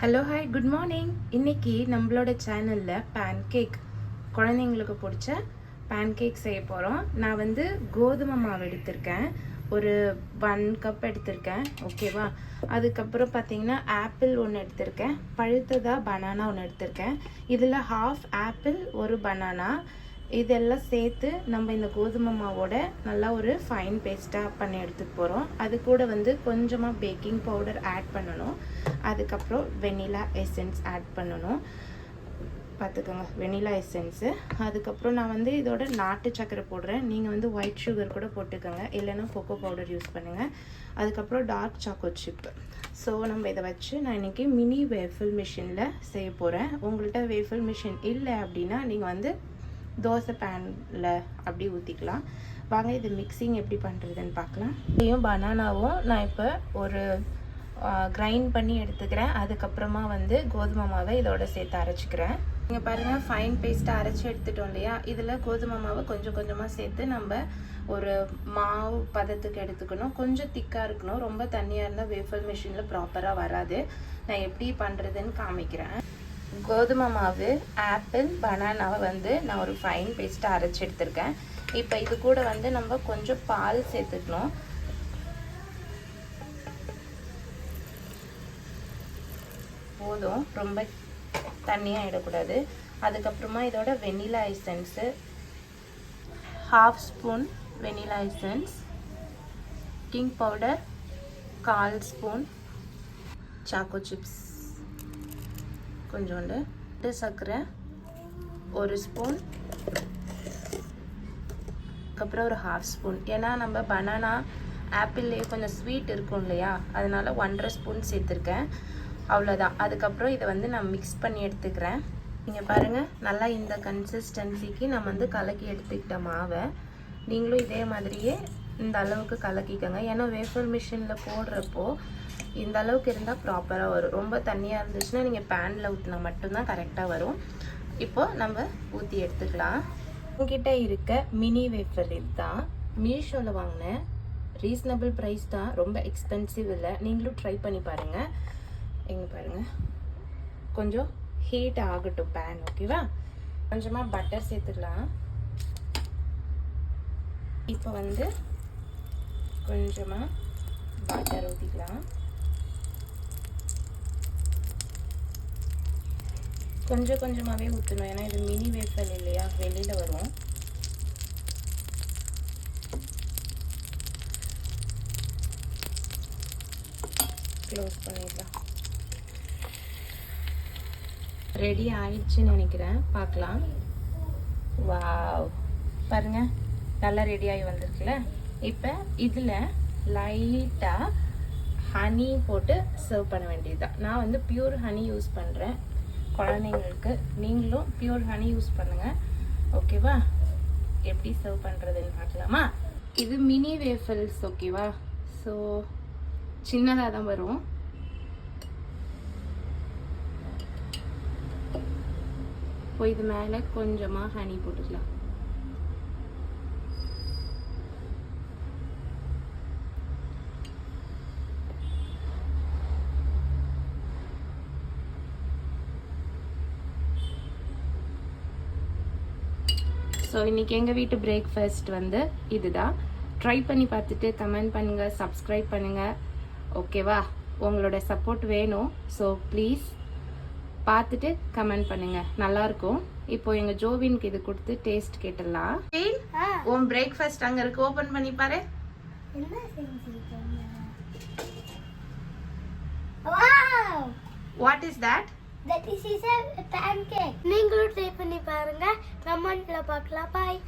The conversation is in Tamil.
Hello hi good morning. இன்றைக்கி நம்மளோட சேனலில் பேன்கேக், குழந்தைங்களுக்கு பிடிச்ச பேன்கேக் செய்ய போகிறோம். நான் வந்து கோதுமை மாவு எடுத்திருக்கேன், ஒரு 1 கப் எடுத்திருக்கேன், ஓகேவா. அதுக்கப்புறம் பார்த்தீங்கன்னா ஆப்பிள் ஒன்று எடுத்திருக்கேன், பழுத்ததாக பனானா ஒன்று எடுத்திருக்கேன். இதில் ஹாஃப் ஆப்பிள், ஒரு பனானா, இதெல்லாம் சேர்த்து நம்ம இந்த கோதுமை மாவோட நல்லா ஒரு ஃபைன் பேஸ்ட்டாக பண்ணி எடுத்துகிட்டு போகிறோம். அது கூட வந்து கொஞ்சமாக பேக்கிங் பவுடர் ஆட் பண்ணணும். அதுக்கப்புறம் வெனிலா எசன்ஸ் ஆட் பண்ணணும், பார்த்துக்கோங்க, வெனிலா எசன்ஸு. அதுக்கப்புறம் நான் வந்து இதோட நாட்டு சக்கரை போடுறேன். நீங்கள் வந்து ஒயிட் சுகர் கூட போட்டுக்கோங்க, இல்லைன்னா கொக்கோ பவுடர் யூஸ் பண்ணுங்கள். அதுக்கப்புறம் டார்க் சாக்கோட் சிப்பு. ஸோ நம்ம இதை வச்சு நான் இன்றைக்கி மினி வேஃபில் மிஷினில் செய்ய போகிறேன். உங்கள்கிட்ட வேஃபில் மிஷின் இல்லை அப்படின்னா நீங்கள் வந்து தோசை பேனில் அப்படி ஊற்றிக்கலாம். வாங்க இது மிக்சிங் எப்படி பண்ணுறதுன்னு பார்க்கலாம். இதையும் பனானாவும் நான் இப்போ ஒரு கிரைண்ட் பண்ணி எடுத்துக்கிறேன். அதுக்கப்புறமா வந்து கோதுமை மாவை இதோட சேர்த்து அரைச்சிக்கிறேன். நீங்கள் பாருங்கள், ஃபைன் பேஸ்ட்டாக அரைச்சி எடுத்துட்டோம் இல்லையா. இதில் கோதுமை மாவை கொஞ்சம் கொஞ்சமாக சேர்த்து நம்ம ஒரு மாவு பதத்துக்கு எடுத்துக்கணும். கொஞ்சம் திக்காக இருக்கணும், ரொம்ப தண்ணியாக இருந்தால் வேஃபில் மிஷினில் ப்ராப்பராக வராது. நான் எப்படி பண்ணுறதுன்னு காமிக்கிறேன். கோதுமை மாவு, ஆப்பிள், பனானாவை வந்து நான் ஒரு ஃபைன் பேஸ்ட்டாக அரைச்சி எடுத்திருக்கேன். இப்போ இது கூட வந்து நம்ம கொஞ்சம் பால் சேர்த்துக்கணும். போதும், ரொம்ப தண்ணியாக ஆகிடக்கூடாது. அதுக்கப்புறமா இதோட vanilla essence, half spoon vanilla essence, baking powder 1/4 spoon, choco chips கொஞ்சோண்டு, சர்க்கரை 1 ஸ்பூன், அதுக்கப்புறம் ஒரு 1/2 ஸ்பூன். ஏன்னா நம்ம பனானா ஆப்பிள்லேயே கொஞ்சம் ஸ்வீட் இருக்கும் இல்லையா, அதனால் 1.5 ஸ்பூன் சேர்த்துருக்கேன், அவ்வளோதான். அதுக்கப்புறம் இதை வந்து நான் மிக்ஸ் பண்ணி எடுத்துக்கிறேன். நீங்கள் பாருங்கள், நல்லா இந்த கன்சிஸ்டன்சிக்கு நம்ம வந்து கலக்கி எடுத்துக்கிட்ட மாவை நீங்களும் இதே மாதிரியே இந்த அளவுக்கு கலக்கிக்கோங்க. ஏன்னா வேஃபில் மிஷினில் போடுறப்போ இந்த அளவுக்கு இருந்தால் ப்ராப்பராக வரும். ரொம்ப தண்ணியாக இருந்துச்சுன்னா நீங்கள் பேனில் ஊற்றினா மட்டும்தான் கரெக்டாக வரும். இப்போது நம்ம ஊற்றி எடுத்துக்கலாம். உங்ககிட்ட இருக்க மினி வேஃபர் இதுதான், மீஷோவில் வாங்கினேன், ரீசனபிள் ப்ரைஸ் தான், ரொம்ப எக்ஸ்பென்சிவ் இல்லை. நீங்களும் ட்ரை பண்ணி பாருங்கள். எங்கே பாருங்கள், கொஞ்சம் ஹீட் ஆகட்டும் பேன், ஓகேவா. கொஞ்சமாக பட்டர் சேர்த்துக்கலாம். இப்போ வந்து கொஞ்சமாக பட்டர் ஊற்றிக்கலாம். கொஞ்சம் கொஞ்சமாகவே ஊற்றணும், ஏன்னா இது மினி வேஃபல் இல்லையா, வெளியில் வரும். க்ளோஸ் பண்ணிடலாம். ரெடி ஆயிடுச்சுன்னு நினைக்கிறேன், பார்க்கலாம். வாவ், பாருங்கள், நல்லா ரெடியாகி வந்திருக்குல்ல. இப்போ இதில் லைட்டாக ஹனி போட்டு சர்வ் பண்ண வேண்டியதுதான். நான் வந்து பியூர் ஹனி யூஸ் பண்ணுறேன் குழந்தைங்களுக்கு. நீங்களும் பியூர் ஹனி யூஸ் பண்ணுங்கள், ஓகேவா. எப்படி சர்வ் பண்ணுறதுன்னு பார்க்கலாமா. இது மினி வேஃபல்ஸ், ஓகேவா. ஸோ சின்னதாக தான் வரும். இப்போ இது மேலே கொஞ்சமாக ஹனி போட்டுக்கலாம். ஸோ இன்றைக்கி எங்கள் வீட்டு பிரேக்ஃபாஸ்ட் வந்து இதுதான். ட்ரை பண்ணி பார்த்துட்டு கமெண்ட் பண்ணுங்கள், சப்ஸ்கிரைப் பண்ணுங்கள், ஓகேவா. உங்களோட சப்போர்ட் வேணும். ஸோ ப்ளீஸ் பார்த்துட்டு கமெண்ட் பண்ணுங்கள், நல்லாயிருக்கும். இப்போ எங்கள் ஜோவினுக்கு இது கொடுத்து டேஸ்ட் கேட்டுடலாம். உன் பிரேக்ஃபாஸ்ட் அங்கே இருக்கு, ஓப்பன் பண்ணி பாரு. What is that? That is a pancake. நீங்களும் ட்ரை பண்ணி பாருங்க, கமெண்ட்ல பார்க்கலாம். பாய்.